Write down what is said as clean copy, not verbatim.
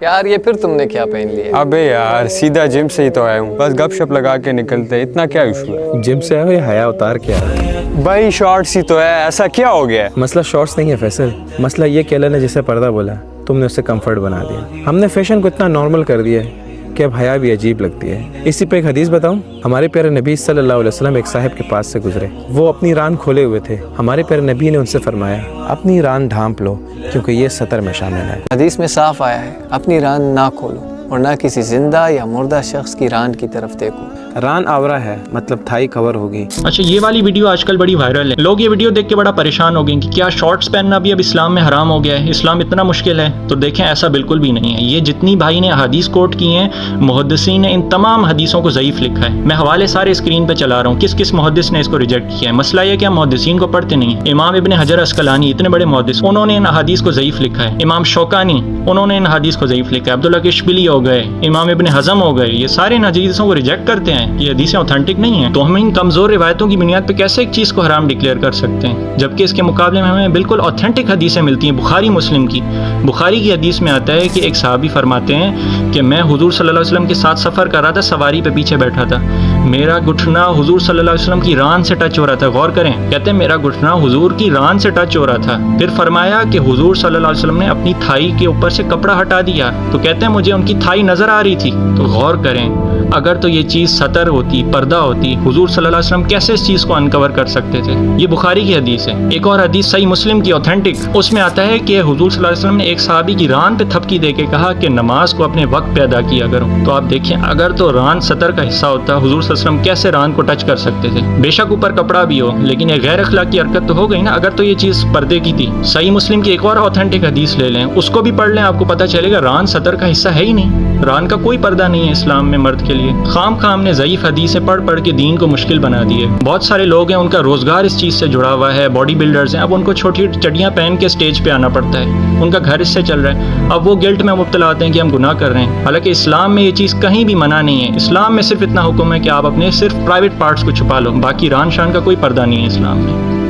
यार ये फिर तुमने क्या पहन लिया؟ अबे यार सीधा जिम से ही तो आया हूँ, बस गपशप लगा के निकलते, इतना क्या इशू है? जिम से आया हो या हया उतार के आया हो? भाई शॉर्ट्स ही तो है, ऐसा क्या हो गया है? मसला शॉर्ट्स नहीं है फैसल, मसला ये कि अल्लाह ने जिसे पर्दा बोला तुमने उससे कंफर्ट बना दिया। हमने फैशन को इतना नॉर्मल कर दिया है कि अब हया भी अजीब लगती है। इसी पे एक हदीस बताऊं, हमारे प्यारे नबी सल्लल्लाहु अलैहि वसल्लम एक साहब के पास से गुजरे, वो अपनी रान खोले हुए थे। हमारे प्यारे नबी ने उनसे फरमाया अपनी रान ढांप लो क्योंकि ये सतर में शामिल है। हदीस में साफ आया है अपनी रान ना खोलो और ना किसी जिंदा या मुर्दा शख्स की रान की तरफ देखो। रान आवरा है मतलब थाई कवर होगी। अच्छा, ये वाली वीडियो आजकल बड़ी वायरल है। लोग ये वीडियो देख के बड़ा परेशान हो गए कि क्या शॉर्ट्स पहनना भी अब इस्लाम में हराम हो गया है, इस्लाम इतना मुश्किल है? तो देखें, ऐसा बिल्कुल भी नहीं है। ये जितनी भाई ने हदीस कोट की हैं, मुहद्दिसीन ने इन तमाम हदीसों को ज़ईफ़ लिखा है। मैं हवाले सारे स्क्रीन पे चला रहा हूँ, किस किस मुहद्दिस ने इसको रिजेक्ट किया है। मसला ये कि हम मुहद्दिसीन को पढ़ते नहीं है। इमाम इब्न हजर अस्कलानी, इतने बड़े मुहद्दिस, उन्होंने इन हदीस को ज़ईफ़ लिखा है। इमाम शौकानी, उन्होंने इन हदीस को ज़ईफ़ लिखा है। अब्दुल्ला किशबिली हो गए, इमाम इब्न हज़म हो गए, ये सारे इन हदीसों को रिजेक्ट करते हैं, ये हदीसें ऑथेंटिक नहीं है। तो हम इन कमज़ोर रिवायतों की बुनियाद पर कैसे एक चीज़ को हराम डिक्लेयर कर सकते हैं, जबकि इसके मुकाबले में हमें बिल्कुल ऑथेंटिक हदीसें मिलती हैं। बुखारी मुस्लिम की, बुखारी की हदीस में आता है कि एक सहाबी फरमाते हैं कि मैं हुजूर सल्लल्लाहु अलैहि वसल्लम के साथ सफ़र कर रहा था, सवारी पे पीछे बैठा था, मेरा घुटना हुजूर सल्लल्लाहु अलैहि वसल्लम की रान से टच हो रहा था। गौर करें, कहते हैं मेरा घुटना हुजूर की रान से टच हो रहा था। फिर फरमाया कि हुजूर सल्लल्लाहु अलैहि वसल्लम ने अपनी थाई के ऊपर से कपड़ा हटा दिया, तो कहते हैं मुझे उनकी थाई नजर आ रही थी। तो गौर करें, अगर तो ये चीज़ सतर होती, पर्दा होती, हुजूर सल्लल्लाहु अलैहि वसल्लम कैसे इस चीज़ को अनकवर कर सकते थे? ये बुखारी की हदीस है। एक और हदीस सही मुस्लिम की ऑथेंटिक, उसमें आता है कि हुजूर सल्लल्लाहु अलैहि वसल्लम ने एक सहाबी की रान पे थपकी दे के कहा कि नमाज को अपने वक्त पे अदा किया करो। तो आप देखें, अगर तो रान सतर का हिस्सा होता, हुजूर सल्लल्लाहु अलैहि वसल्लम कैसे रान को टच कर सकते थे? बेशक ऊपर कपड़ा भी हो, लेकिन ये गैर अखलाकी हरकत तो हो गई ना। अगर तो ये चीज़ पर्दे की थी। सही मुस्लिम की एक और ऑथेंटिक हदीस ले लें, उसको भी पढ़ लें, आपको पता चलेगा रान सतर का हिस्सा है ही नहीं। रान का कोई पर्दा नहीं है इस्लाम में मर्द के लिए। खाम हमने ज़ईफ़ हदीसें पढ़ पढ़ के दीन को मुश्किल बना दी है। बहुत सारे लोग हैं, उनका रोज़गार इस चीज़ से जुड़ा हुआ है, बॉडी बिल्डर्स हैं, अब उनको छोटी चड्डियाँ पहन के स्टेज पे आना पड़ता है, उनका घर इससे चल रहा है। अब वो गिल्ट में मुब्तला होते हैं कि हम गुनाह कर रहे हैं, हालांकि इस्लाम में ये चीज़ कहीं भी मना नहीं है। इस्लाम में सिर्फ इतना हुक्म है कि आप अपने सिर्फ प्राइवेट पार्ट्स को छुपा लो, बाकी रान शान का कोई पर्दा नहीं है इस्लाम में।